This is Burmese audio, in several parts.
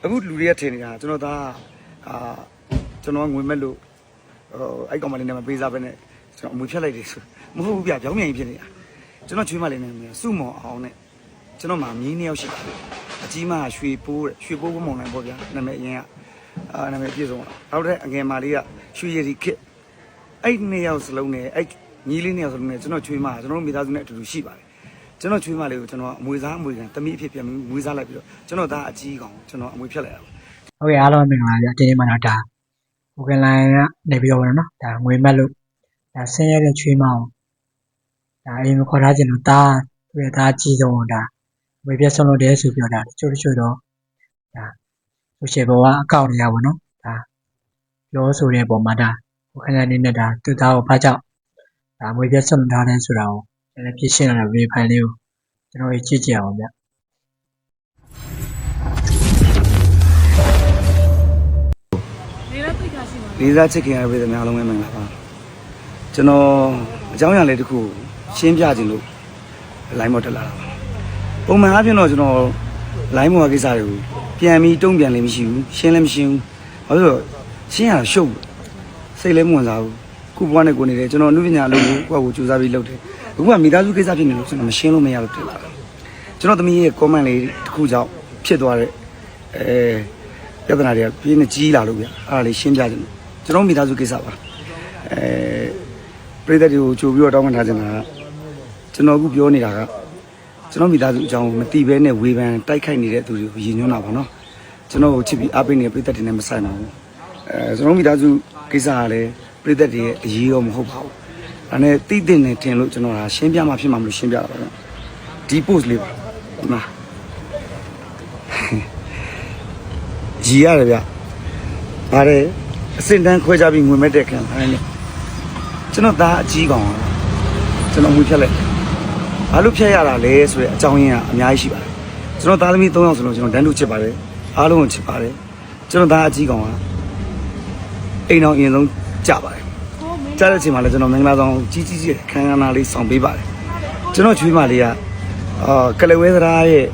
အခုလူတွေကထင်နေတာကျွန်တော်သားကျွန်တော်ငွေမဲ့လို့အဲ့ကောင်မလေးနဲ့မပေးစားပဲနဲ့ကျွန်တော်အမွေဖြတ်လိုက်တယ်ဆိုမဟုတ်ဘူးဗျပြောင်းမြန်ဖြစ်နေတာကျွန်တော်ချွေးမလေးနဲ့စုမော်အောင်နဲ့ကျွန်တော်မှမြင်း2ယောက်ရှိတယ်အကြီးမရွှေပိုးမုံနိုင်ပေါ့ဗျာနာမည်အရင်ကနာမည်ပြည့်စုံတော့တဲ့အငယ်မလေးကရွှေရည်ခစ်အဲ့2ယောက်စလုံးနဲ့အဲ့ညီလေး2ယောက်စလုံးနဲ့ကျွန်တော်ချွေးမကျွန်တော်မိသားစုနဲ့အတူတူရှိပါတယ်ကျွန်တော်ချွေးမလေးကိုကျွန်တော်အမွေစားအမွေခံတမိအဖြစ်ပြန်မွေးစားလိုက်ပြီးတော့ကျွန်တော်သားအကြီးကောင်ကျွန်တော်အမွေဖြတ်လိုက်ရအောင်ဟုတ်ကဲ့အားလုံးမင်္ဂလာပါဒီနေ့မှတော့ဒါဟိုကလိုင်းကနေပြီးတော့နော်ဒါငွေမက်လို့ဒါဆင်းရဲတဲ့ချွေးမအောင်ဒါအိမ်မခေါ်ထားခြင်းလို့ဒါသူရဲ့ဒါကြီးဆုံးဒါငွေပြတ်ဆုံးလို့တဲ့ဆိုပြီးတော့ဒါတချို့တော့ဒါဆိုရှယ်ဘောကအကောင့်တွေရပါတော့ဒါပြောဆိုတဲ့ပုံမှာဒါဟိုခဏနေနဲ့ဒါသူသားကိုဘာကြောင့်ဒါငွေပြတ်ဆုံးထားတယ်ဆိုတာကိုလည်းပြရှင်းလာတဲ့ video file လေးကိုကျွန်တော်ကြည့်ကြအောင်ဗျလေးစားချစ်ခင်ရတဲ့ပြည်သူများလုံးပဲမင်္ဂလာပါကျွန်တော်အကြောင်းအရာလေးတစ်ခုရှင်းပြခြင်းလို့ line မော်တက်လာတာပါပုံမှန်အားဖြင့်တော့ကျွန်တော် line မော်ကိစ္စတွေကိုပြန်ပြီးတုံ့ပြန်လည်းမရှိဘူးရှင်းလည်းမရှင်းဘူးဘာလို့လဲရှင်းရရှုပ်စိတ်လည်းမဝင်စားဘူးခုဘွားနဲ့ကိုနေတယ်ကျွန်တော်အမှုပညာအလုပ်ကိုကိုယ်ကိုစူးစမ်းပြီးလုပ်တယ်အခုကမိသားစုကိစ္စဖြစ်နေလို့ကျွန်တော်မရှင်းလို့မရလို့ဖြစ်လာတယ်ကျွန်တော်သမီးရဲ့ comment လေးတစ်ခုကြောင့်ဖြစ်သွားတဲ့ပြဿနာတွေကပြင်းနေကြီးလာလို့ဗျအဲ့ဒါလေးရှင်းပြခြင်းကျွန်တော်မိသားစုကိစ္စပါပြည်သက်တွေကိုကြိုပြီးတော့တောင်းပန်ထားခြင်းတာကျွန်တော်အခုပြောနေတာကကျွန်တော်မိသားစုအကြောင်းမသိဘဲနဲ့ဝေဖန်တိုက်ခိုက်နေတဲ့သူတွေကိုရည်ညွှန်းတာပါနော်ကျွန်တော်ကိုချစ်ပြီးအားပေးနေတဲ့ပြည်သက်တွေနဲ့မဆိုင်ပါဘူးကျွန်တော်မိသားစုကိစ္စကလည်းပြည်သက်တွေရဲ့အရေးရောမဟုတ်ပါဘူးဒါနဲ့တိတိနဲ့ထင်လို့ကျွန်တော်ကရှင်းပြမှဖြစ်မှာမလို့ရှင်းပြတာပါနော်ဒီ post လေးပါဒီမှာရည်ရတယ်ဗျဗါတယ်အစင်တန်းခွဲကြပြီးငွေမဲ့တဲ့ခံအဲ့နဲ့ကျွန်တော်သားအကြီးကောင်ကျွန်တော်ငွေဖြတ်လိုက်ဘာလို့ဖြတ်ရတာလဲဆိုတဲ့အကြောင်းရင်းကအများကြီးရှိပါတယ်ကျွန်တော်သားသမီး3ယောက်စလုံးကျွန်တော်တန်းတူချစ်ပါတယ်အားလုံးကိုချစ်ပါတယ်ကျွန်တော်သားအကြီးကောင်ကအိမ်တော်အရင်ဆုံးကြပါတယ်ကြားတဲ့အချိန်မှာလည်းကျွန်တော်မင်္ဂလာဆောင်ကြီးခန်းခန်းလေးဆောင်ပေးပါတယ်ကျွန်တော်ချွေးမလေးကကလဝဲသရာရဲ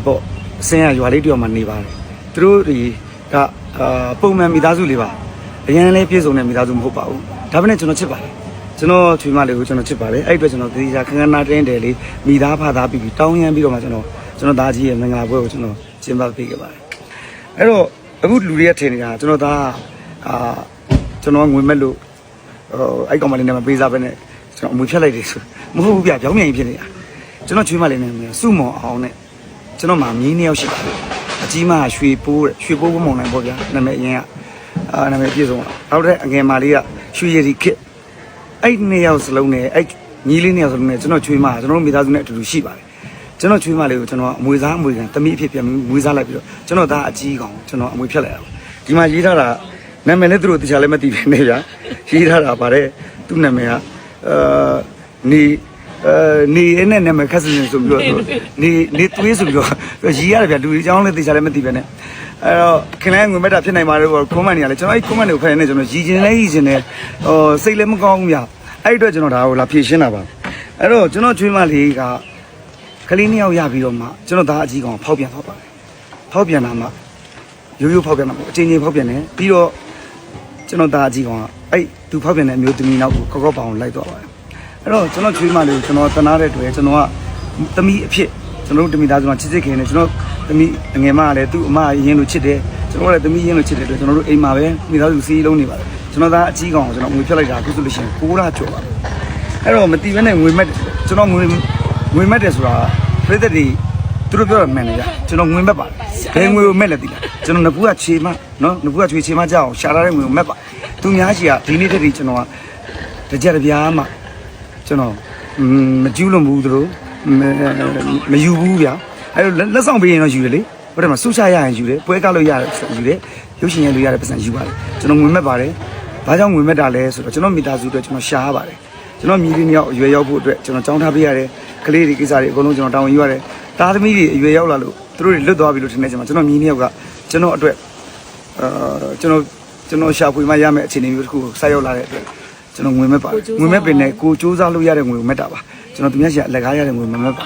့ပေါ့အစင်ရရွာလေးတယောက်မှာနေပါတယ်သူတို့တွေကပုံမှန်မိသားစုလေးပါအရင်လည်းပြည့်စုံတဲ့မိသားစုမဟုတ်ပါဘူးဒါပေမဲ့ကျွန်တော်ချစ်ပါတယ်ကျွန်တော်ချွေးမလေးကိုကျွန်တော်ချစ်ပါတယ်အဲ့အတွက်ကျွန်တော်ဒီခန်းခန်းနာတင်းတယ်လေးမိသားဖသားပြီးတောင်းရမ်းပြီးတော့မှကျွန်တော်သားကြီးရဲ့မင်္ဂလာပွဲကိုကျွန်တော်ကျင်းပပေးခဲ့ပါတယ်အဲ့တော့အခုလူတွေကထင်နေတာကျွန်တော်သားကျွန်တော်ငွေမဲ့လို့အဲ့ကောင်မလေးနဲ့မပေးစားပဲနဲ့ကျွန်တော်အမွေဖြတ်လိုက်တယ်ဆိုမဟုတ်ဘူးဗျပြောင်းမြန်ဖြစ်နေတာကျွန်တော်ချွေးမလေးနဲ့စုမော်အောင်နဲ့ကျွန်တော်မှမြင်း2ယောက်ရှိပါတယ်အကြီးမရွှေပိုးမုံနိုင်ပေါ့ဗျာနာမည်အရင်ကနာမည်ပြည့်စုံတော့တဲ့အငယ်မလေးကရွှေရည်ခစ်အဲ့2ယောက်စလုံးနဲ့အဲ့ညီလေး2ယောက်စလုံးနဲ့ကျွန်တော်ချွေးမကျွန်တော်မိသားစုနဲ့အတူတူရှိပါတယ်ကျွန်တော်ချွေးမလေးကိုကျွန်တော်အမွေစားအမွေခံတမိအဖြစ်ပြန်မွေးစားလိုက်ပြီးတော့ကျွန်တော်သားအကြီးကောင်ကျွန်တော်အမွေဖြတ်လိုက်ရအောင်ဒီမှာရေးထားတာနာမည်လည်းသူတို့တခြားလည်းမသိဘူးနေဗျာရေးထားတာပါတယ်သူ့နာမည်ကနေရနဲ့နာမည်ခက်စင်ဆိုပြီးတော့နေသွေးဆိုပြီးတော့ရေးရတယ်ဗျာလူကြီးအကြောင်းလည်းတခြားလည်းမသိပဲနဲ့အဲ့တော့ခင်ဗျားငွေမဲ့တာဖြစ်နိုင်ပါတယ်ကွန်မန့်နေရလေကျွန်တော်အဲ့ကွန်မန့်တွေကိုဖတ်နေကျွန်တော်ရည်ကျင်တယ်စိတ်လည်းမကောင်းဘူးဗျာအဲ့အတွက်ကျွန်တော်ဒါကိုလာဖြည့်ရှင်းတာပါအဲ့တော့ကျွန်တော်ချွေးမလေးကကလေး2ယောက်ရပြီးတော့မှကျွန်တော်သားအကြီးကောင်ဖောက်ပြန်သွားပါတယ်ဖောက်ပြန်တာမှရိုးဖောက်ပြန်တာအချင်းချင်းဖောက်ပြန်တယ်ပြီးတော့ကျွန်တော်သားအကြီးကောင်ကအဲ့သူဖောက်ပြန်တဲ့အမျိုးသမီးနောက်ကိုကောပေါင်လိုက်သွားပါတယ်အဲ့တော့ကျွန်တော်ချွေးမလေးကိုကျွန်တော်တနာတဲ့တွေ့ကျွန်တော်ကသမီးအဖြစ်ကျွန်တော်တို့တမိသားစုမှာချစ်စစ်ခင်နေကျွန်တော်သမီးအငယ်မကလည်းသူ့အမရင်းလို့ချစ်တယ်ကျွန်တော်လည်းသမီးရင်းလို့ချစ်တယ်တို့ကျွန်တော်တို့အိမ်မှာပဲမိသားစုစီးလုံးနေပါတယ်ကျွန်တော်သားအကြီးကောင်ကိုကျွန်တော်ငွေဖြတ်လိုက်တာအခုဆိုလို့ရှိရင်6လကျော်ပါအဲ့တော့မတီးဘဲနဲ့ငွေမဲ့ကျွန်တော်ငွေမဲ့တယ်ဆိုတာပြည်သက်တွေသူတို့ပြောတာမှန်တယ်ဗျကျွန်တော်ငွေမဲ့ပါတယ်ဘယ်ငွေကိုမဲ့လဲသိလားကျွန်တော်ငကူကခြေမနော်ငကူကခြေမကြအောင်ရှာထားတဲ့ငွေကိုမဲ့ပါသူများရှိကဒီနေ့တည်းကျွန်တော်ကတကြက်တပြားမှကျွန်တော်မကျူးလွန်ဘူးသူတို့မယူဘူးဗျာအဲ့လိုလက်ဆောင်ပေးရင်တော့ယူတယ်လေဟုတ်တယ်မဆူချရရင်ယူတယ်ပွဲကားလို့ရတယ်ယူတယ်ရုပ်ရှင်ရလို့ရတဲ့ပတ်စံယူပါတယ်ကျွန်တော်ငွေမဲ့ပါတယ်ဘာကြောင့်ငွေမဲ့တာလဲဆိုတော့ကျွန်တော်မိသားစုအတွက်ကျွန်တော်ရှားပါတယ်ကျွန်တော်မြည်လေးမြောက်အရွယ်ရောက်ဖို့အတွက်ကျွန်တော်ကြောင်းထားပေးရတယ်ကလေးတွေကိစ္စတွေအကုန်လုံးကျွန်တော်တာဝန်ယူရတယ်သားသမီးတွေအရွယ်ရောက်လာလို့သူတို့တွေလွတ်သွားပြီလို့ထင်နေကြမှာကျွန်တော်မြည်မြောက်ကကျွန်တော်အတွက်ကျွန်တော်ရှာဖွေမှရမယ့်အခြေအနေမျိုးတစ်ခုကိုဆက်ရောက်လာတဲ့အတွက်ကျွန်တော်ငွေမဲ့ပါတယ်ငွေမဲ့ပင်နဲ့ကိုစူးစမ်းလို့ရတဲ့ငွေကိုမဲ့တာပါကျွန်တော်သူများရှာလက်ကားရတဲ့ငွေမမဲ့ပါ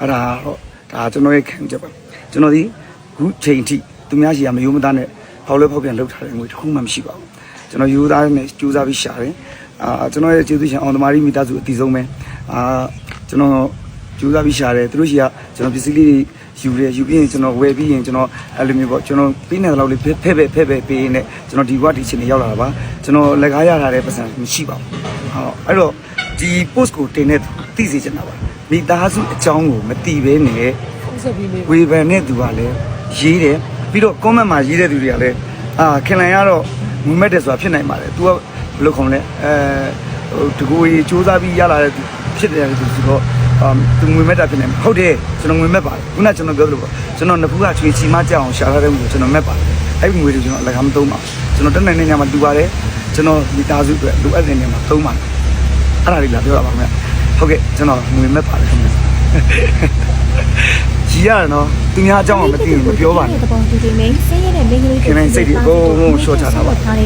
အဲ့ဒါဟောဒါကျွန်တော်ရဲ့ခံချက်ပါကျွန်တော်ဒီခုချိန်ထိ သူများရှိရမယိုးမသားနဲ့ဖောက်လဲဖောက်ပြန်လှုပ်ထားတဲ့ငွေတစ်ခုမှမရှိပါဘူးကျွန်တော်ယူသားနဲ့ကြိုးစားပြီးရှာတယ်ကျွန်တော်ရဲ့ကျေးဇူးရှင်အောင်သမားကြီးမိသားစုအတီးဆုံးပဲကျွန်တော်ကြိုးစားပြီးရှာတယ်သူတို့ရှိကကျွန်တော်ပစ္စည်းလေးယူပြီးရင်ကျွန်တော်ဝယ်ပြီးရင်ကျွန်တော်အဲ့လိုမျိုးပေါ့ကျွန်တော်ပြီးနေတဲ့လောက်လေးဖဲ့ပေးနေကျွန်တော်ဒီဘဝဒီချိန်နေရောက်လာတာပါကျွန်တော်လက်ကားရထားတဲ့ပတ်စံမရှိပါဘူးအဲ့တော့ဒီ post ကိုတင်နေသိစေချင်တာပါမိသားစုအကြောင်းကိုမသိဘဲနဲ့ဝေဖန်တဲ့သူကလည်းရေးတယ်ပြီးတော့ comment မှာရေးတဲ့သူတွေကလည်းခင်လန်ရတော့ငွေမဲ့တယ်ဆိုတာဖြစ်နိုင်ပါတယ် तू ကဘယ်လိုခေါ်လဲတကူကြီးစူးစမ်းပြီးရလာတဲ့ဖြစ်တယ်သူဆိုတော့သူငွေမဲ့တာဖြစ်နေဟုတ်တယ်ကျွန်တော်ငွေမဲ့ပါတယ်ခုနကကျွန်တော်ပြောလို့ပေါ့ကျွန်တော်နှစ်ဖူးကချွေချီမကြောက်အောင်ရှာထားတဲ့ငွေကျွန်တော်မဲ့ပါတယ်အဲ့ဒီငွေတွေကျွန်တော်အလကားမသုံးပါဘူးကျွန်တော်တက်နိုင်တဲ့ညမှာတူပါတယ်ကျွန်တော်မိသားစုအတွက်လိုအပ်တဲ့ညမှာသုံးပါတယ်အဲ့ဒါလေးလာပြောတာပါခင်ဗျဟုတ်ကဲ့ကျွန်တော်ငွေမဲ့ပါတယ်ခင်ဗျကြီးရနော်သူများအကြောင်းကိုမသိဘူးမပြောပါနဲ့တပုံဒီဒီမိန်ဆင်းရဲတဲ့မိန်းကလေးခင်ဗျစိတ်တွေအကုန်ရှော့ချထားပါကျွန်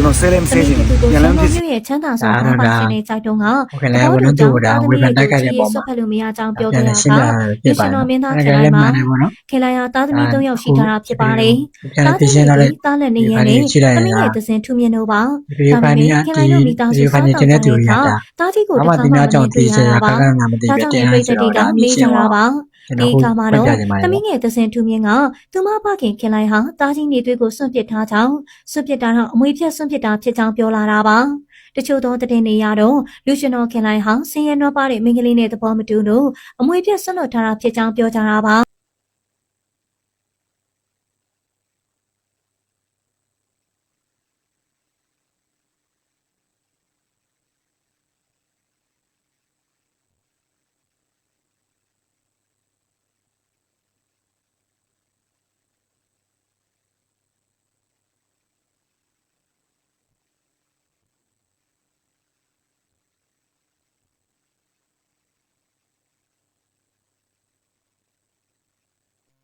တော်ဆဲလည်းမဆဲချင်ဘူးပြန်လည်းမဖြစ် ရဲ့ချမ်းသာဆုံးဘာမှရှင်နေကြတော့က ဟုတ်ကဲ့လည်းဘုန်းတော်ဒါဝေဖန်တိုက်ခိုက်တဲ့ပုံမှာ ဆွတ်ဖက်လို့မရကြောင်းပြောခဲ့တာကရှင်တော်မင်းသားခင်လိုက်မှာခင်လိုက်ဟာသားသမီး၃ယောက်ရှိထားတာဖြစ်ပါတယ်သားသမီးတွေသားလက်နေရနဲ့သမီးရဲ့သစဉ်ထူးမြင့်တော့ပါဒါပေမဲ့ခင်လိုက်တို့မိသားစုစားတဲ့သူတွေကသားကြီးကိုတစ်ခါမှမတွေ့ရပါဘူးဒါကြောင့်ပြည်သက်တွေကမေးကြတာပါဒီအခါမှာတော့သမီးငယ်သစဉ်ထူးမြင့်ကသူမဖခင်ခင်လိုက်ဟာတားကြီးနေသွေးကိုစွန့်ပစ်ထားကြောင်းစွန့်ပစ်တာတော့အမွေဖြတ်စွန့်ပစ်တာဖြစ်ကြောင်းပြောလာတာပါတချို့သောသတင်းတွေရတော့လူရှင်တော်ခင်လိုက်ဟာဆင်းရဲနှောပါတဲ့မိန်းကလေးနဲ့သဘောမတူလို့အမွေဖြတ်ဆွန့်လွတ်ထားတာဖြစ်ကြောင်းပြောကြတာပါ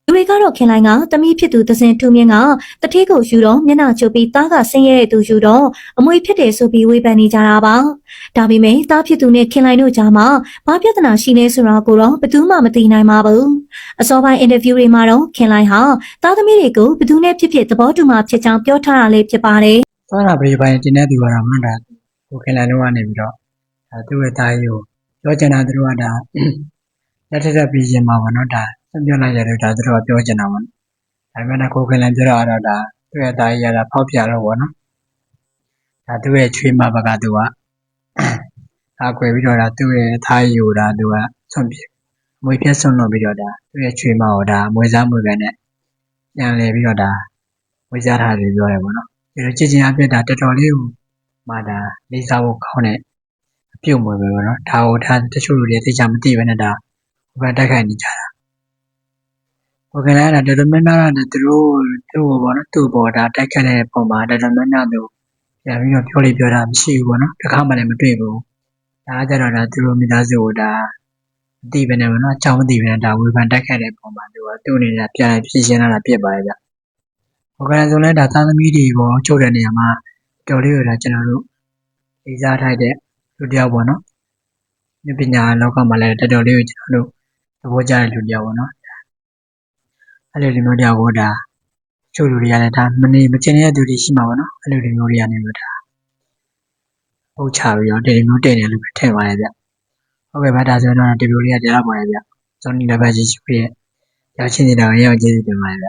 လူတွေကတော့ခင်လိုက်ကတမီးဖြစ်သူသစဉ်ထူးမြင့်ကတထေးကိုယူတော့မျက်နှာချုပ်ပြီးသားကဆင်းရဲတဲ့သူယူတော့အမွေဖြစ်တယ်ဆိုပြီးဝေဖန်နေကြတာပါဒါပေမဲ့သားဖြစ်သူနဲ့ခင်လိုက်တို့ကြားမှာဘာပြဿနာရှိလဲဆိုတာကိုတော့ဘယ်သူမှမသိနိုင်ပါဘူးအစောပိုင်းအင်တာဗျူးတွေမှာတော့ခင်လိုက်ဟာသားသမီးတွေကိုဘယ်သူနဲ့ဖြစ်သဘောတူမှဖြစ်ကြောင်းပြောထားတာလေးဖြစ်ပါတယ်သွားတာပြည်ပိုင်းတင်တဲ့သူကတော့မှန်တာကိုခင်လိုက်တို့ကနေပြီးတော့ဒါသူ့ရဲ့သားကြီးကိုပြောချင်တာသူတို့ကဒါလက်ထက်ပြီးရင်မှာပေါ့နော်ဒါဆက်ပြောလိုက်ရတော့ဒါသူတို့ကပြောချင်တာပေါ့ဒါပေမဲ့ကိုခင်လိုက်ပြောတော့ဒါသူ့ရဲ့သားကြီးကဒါဖောက်ပြတော့ပေါ့နော်ဒါသူ့ရဲ့ချွေးမဘကသူကကွယ်ပြီးတော့ဒါသူ့ရဲ့သားကြီးကိုဒါသူကဆွန့်ပြမွေပြတ်ဆွန့်လို့ပြီးတော့ဒါသူ့ရဲ့ချွေးမကိုဒါမွေးစားမွေးကန်နဲ့ပြန်လဲပြီးတော့ဒါမွေးစားထားတယ်ပြောတယ်ပေါ့နော်ဒီလိုချစ်ချင်းအပြစ်ဒါတော်တော်လေးကိုမှဒါလေးစားဖို့ကောင်းတဲ့အပြုတ်မွေပဲပေါ့နော်ဒါကိုဒါတချို့လူတွေသိချာမသိဘဲနဲ့ဒါဘယ်တိုက်ခိုက်နေကြတာဟုတ်ကဲ့လားဒါတော်တော်များများကသူ့ပေါ့နော်သူ့ပေါ်ဒါတိုက်ခိုက်တဲ့ပုံမှာတော်တော်များများသူပြန်ပြီးတော့ပြောတာမရှိဘူးပေါ့နော်တစ်ခါမှလည်းမတွေ့ဘူးဒါကြတော့ဒါသူတို့မိသားစုကိုဒါမသိဘဲနဲ့ပေါ့နော်အကြောင်းမသိဘဲနဲ့ဒါဝေဖန်တိုက်ခိုက်တဲ့ပုံမှာသူ့အနေနဲ့ပြန်ဖြစ်ရှင်းလာတာပြစ်ပါရဲ့ဗျဟုတ်ကဲ့ဆိုလဲဒါသားသမီးတွေပေါ်ချုပ်တဲ့နေရာမှာတော်လေးရတာကျွန်တော်တို့လေးစားထိုက်တဲ့လူတယောက်ပေါ့နော်ဉာဏ်ပညာလောကမှာလည်းတော်တော်လေးကိုကျွန်တော်တို့သဘောကျတဲ့လူတယောက်ပေါ့နော်အဲ့လိုလူမျိုးတယောက်ကိုဒါချို့လူတွေကလည်းဒါမချင်တဲ့သူတွေရှိမှာပေါ့နော်အဲ့လိုလူမျိုးတွေကနေလို့ဒါဟုတ်ချပြီးတော့ဒီလိုမျိုးတင်တယ်လို့ထင်ပါရဲ့ဗျဟုတ်ကဲ့ဗျဒါဆိုတော့ဒီလိုလေးကကြားရပါရဲ့ဗျဇွန်နီလည်းပဲရှိရဲ့ရောက်ချင်းနေတာရောက်ကျေးဇူးတင်ပါတယ်ဗျ